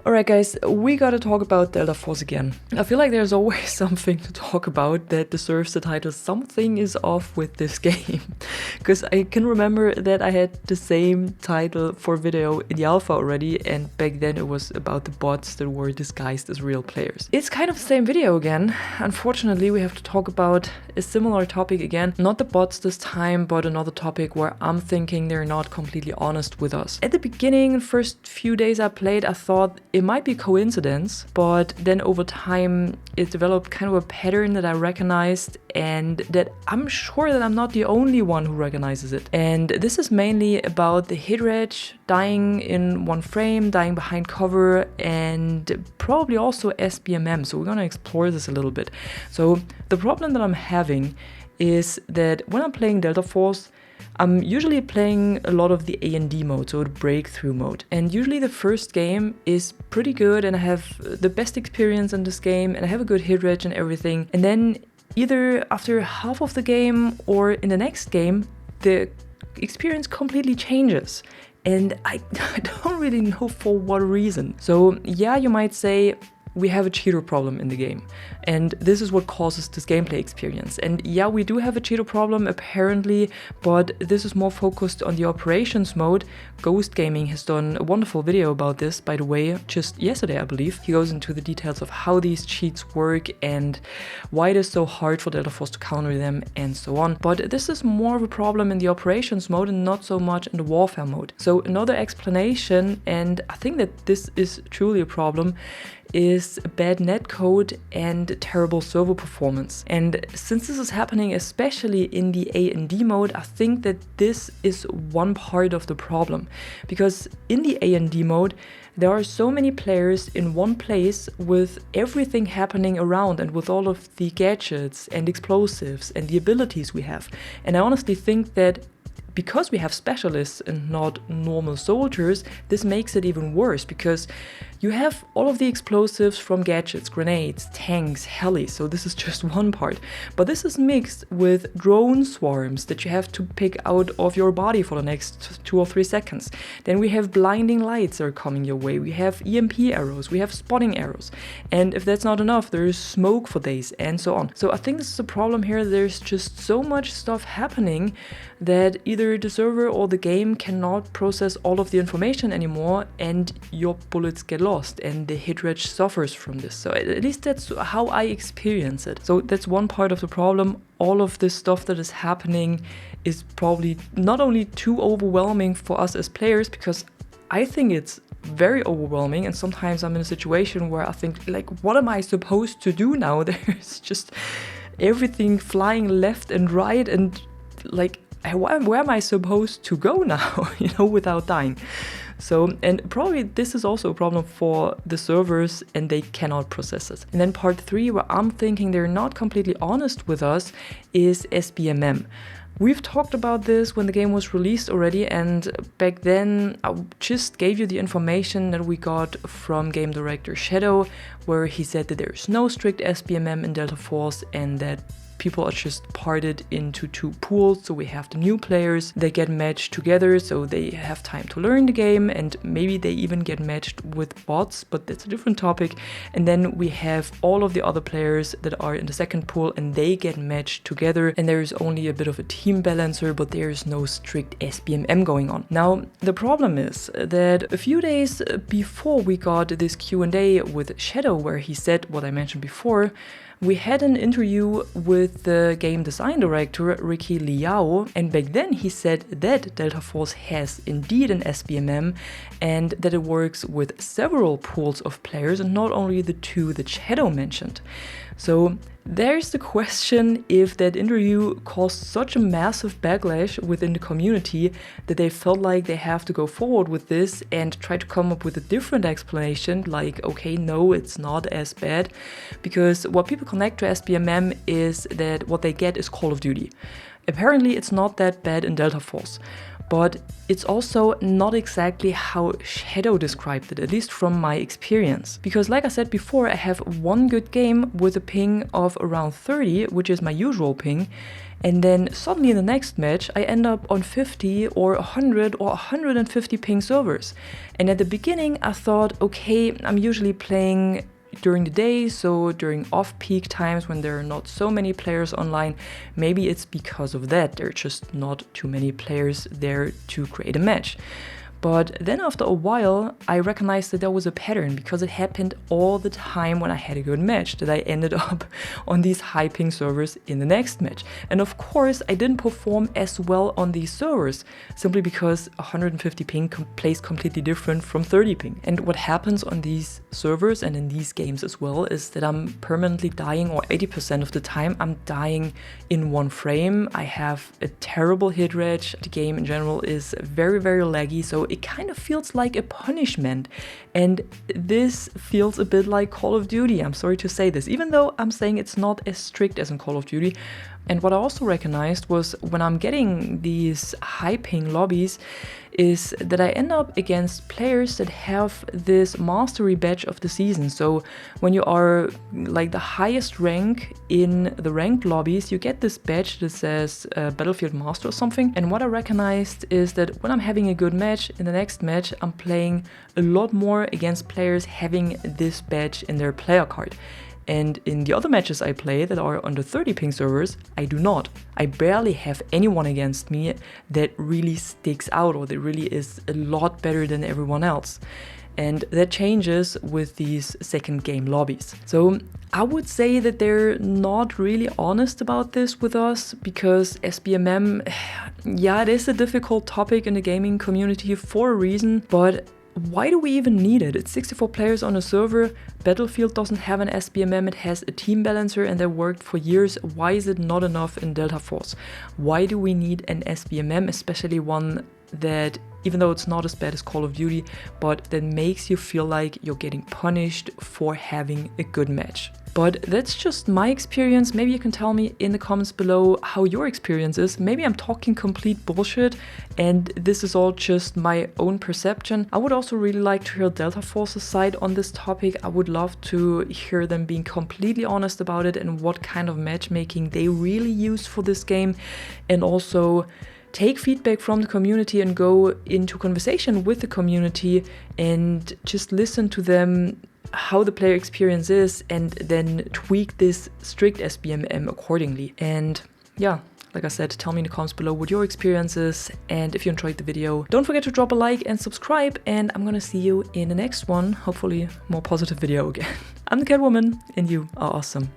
Alright guys, we gotta talk about Delta Force again. I feel like there's always something to talk about that deserves the title Something is Off with this game. Because I can remember that I had the same title for video in the alpha already, and back then it was about the bots that were disguised as real players. It's kind of the same video again. Unfortunately, we have to talk about a similar topic again. Not the bots this time, but another topic where I'm thinking they're not completely honest with us. At the beginning, first few days I played, I thought it might be coincidence, but then over time it developed kind of a pattern that I recognized and that I'm sure that I'm not the only one who recognizes it. And this is mainly about the hit rate, dying in one frame, dying behind cover, and probably also SBMM. So we're gonna explore this a little bit. So the problem that I'm having is that when I'm playing Delta Force, I'm usually playing a lot of the A&D mode, so the breakthrough mode. And usually the first game is pretty good and I have the best experience in this game and I have a good hit rate and everything. And then either after half of the game or in the next game, the experience completely changes. And I don't really know for what reason. So yeah, you might say, we have a cheater problem in the game, and this is what causes this gameplay experience. And yeah, we do have a cheater problem apparently, but this is more focused on the operations mode. Ghost Gaming has done a wonderful video about this, by the way, just yesterday I believe. He goes into the details of how these cheats work and why it is so hard for Delta Force to counter them and so on. But this is more of a problem in the operations mode and not so much in the warfare mode. So another explanation, and I think that this is truly a problem, is bad netcode and terrible server performance. And since this is happening especially in the A&D mode, I think that this is one part of the problem. Because in the A&D mode, there are so many players in one place with everything happening around and with all of the gadgets and explosives and the abilities we have. And I honestly think that because we have specialists and not normal soldiers, this makes it even worse, because you have all of the explosives from gadgets, grenades, tanks, helis, so this is just one part. But this is mixed with drone swarms that you have to pick out of your body for the next 2 or 3 seconds. Then we have blinding lights that are coming your way, we have EMP arrows, we have spotting arrows. And if that's not enough, there is smoke for days and so on. So I think this is a problem here. There's just so much stuff happening that either the server or the game cannot process all of the information anymore, and your bullets get lost and the hit rate suffers from this. So at least that's how I experience it. So that's one part of the problem. All of this stuff that is happening is probably not only too overwhelming for us as players, because I think it's very overwhelming, and sometimes I'm in a situation where I think, like, what am I supposed to do now? There's just everything flying left and right, and like, where am I supposed to go now, without dying? So, and probably this is also a problem for the servers and they cannot process it. And then part 3, where I'm thinking they're not completely honest with us, is SBMM. We've talked about this when the game was released already, and back then I just gave you the information that we got from game director Shadow, where he said that there's no strict SBMM in Delta Force and that people are just parted into 2 pools. So we have the new players, they get matched together so they have time to learn the game, and maybe they even get matched with bots, but that's a different topic. And then we have all of the other players that are in the second pool and they get matched together, and there is only a bit of a team balancer, but there is no strict SBMM going on. Now the problem is that a few days before we got this Q&A with Shadow, where he said what I mentioned before, we had an interview with the game design director, Ricky Liao, and back then he said that Delta Force has indeed an SBMM and that it works with several pools of players and not only the 2 that Shadow mentioned. So there's the question if that interview caused such a massive backlash within the community that they felt like they have to go forward with this and try to come up with a different explanation, like, okay, no, it's not as bad. Because what people connect to SBMM is that what they get is Call of Duty. Apparently it's not that bad in Delta Force. but it's also not exactly how Shadow described it, at least from my experience. Because like I said before, I have one good game with a ping of around 30, which is my usual ping, and then suddenly in the next match I end up on 50 or 100 or 150 ping servers. And at the beginning I thought, okay, I'm usually playing during the day, so during off-peak times when there are not so many players online, maybe it's because of that, there are just not too many players there to create a match. But then after a while, I recognized that there was a pattern, because it happened all the time when I had a good match, that I ended up on these high ping servers in the next match. And of course, I didn't perform as well on these servers, simply because 150 ping plays completely different from 30 ping. And what happens on these servers and in these games as well is that I'm permanently dying, or 80% of the time I'm dying in one frame. I have a terrible hit rate. The game in general is very, very laggy, so it kind of feels like a punishment, and this feels a bit like Call of Duty. I'm sorry to say this, even though I'm saying it's not as strict as in Call of Duty. And what I also recognized was when I'm getting these high ping lobbies is that I end up against players that have this mastery badge of the season. So when you are like the highest rank in the ranked lobbies, you get this badge that says Battlefield Master or something. And what I recognized is that when I'm having a good match, in the next match I'm playing a lot more against players having this badge in their player card. And in the other matches I play that are under 30 ping servers, I do not. I barely have anyone against me that really sticks out, or that really is a lot better than everyone else. And that changes with these second game lobbies. So I would say that they're not really honest about this with us, because SBMM, yeah, it is a difficult topic in the gaming community for a reason, but why do we even need it? It's 64 players on a server. Battlefield doesn't have an SBMM, it has a team balancer, and they worked for years. Why is it not enough in Delta Force? Why do we need an SBMM, especially one that, even though it's not as bad as Call of Duty, but that makes you feel like you're getting punished for having a good match? But that's just my experience. Maybe you can tell me in the comments below how your experience is. Maybe I'm talking complete bullshit and this is all just my own perception. I would also really like to hear Delta Force's side on this topic. I would love to hear them being completely honest about it and what kind of matchmaking they really use for this game, and also take feedback from the community and go into conversation with the community and just listen to them, how the player experience is, and then tweak this strict SBMM accordingly. And yeah, like I said, tell me in the comments below what your experience is, and if you enjoyed the video, don't forget to drop a like and subscribe, and I'm gonna see you in the next one, hopefully more positive video again. I'm the Catwoman, and you are awesome.